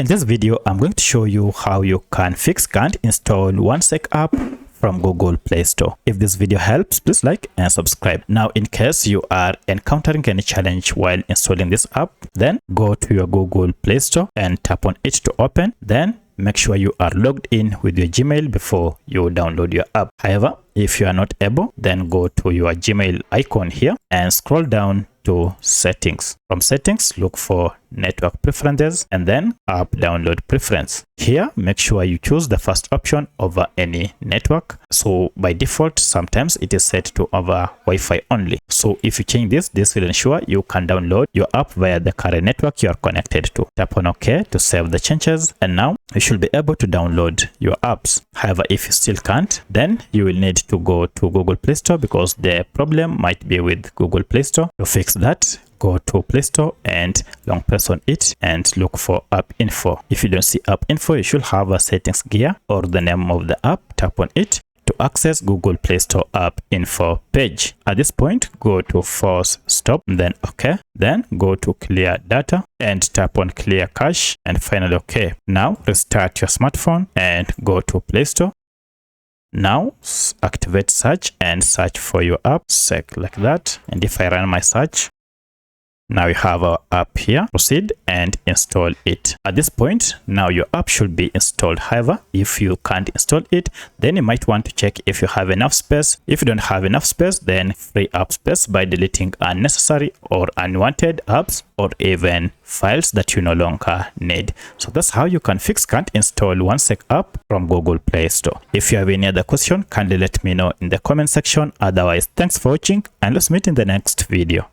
this video, I'm going to show you how you can fix can't install OneSec app from Google Play Store. If this video helps, please like and subscribe. Now, in case you are encountering any challenge while installing this app, then go to your Google Play Store and tap on it to open. Then make sure you are logged in with your Gmail before you download your app. However, if you are not able, then go to your Gmail icon here and scroll down to settings. From settings, look for network preferences and then app download preference. Here, make sure you choose the first option over any network. So by default, sometimes it is set to over Wi-Fi only. So if you change this will ensure you can download your app via the current network you are connected to. Tap on OK to save the changes, and now you should be able to download your apps. However, if you still can't, then you will need to go to Google Play Store because the problem might be with Google Play Store. To fix that, go to Play Store and long press on it and look for app info. If you don't see app info, you should have a settings gear or the name of the app. Tap on it to access Google Play Store app info page. At this point, go to force stop, then OK. Then go to clear data and tap on clear cache and finally OK. Now restart your smartphone and go to Play Store. Now activate search and search for your app, sec like that. And if I run my search, now you have our app here. Proceed and install it. At this point, now your app should be installed. However, if you can't install it, then you might want to check if you have enough space. If you don't have enough space, then free up space by deleting unnecessary or unwanted apps or even files that you no longer need. So that's how you can fix can't install OneSec app from Google Play Store. If you have any other question, kindly let me know in the comment section. Otherwise, thanks for watching and let's meet in the next video.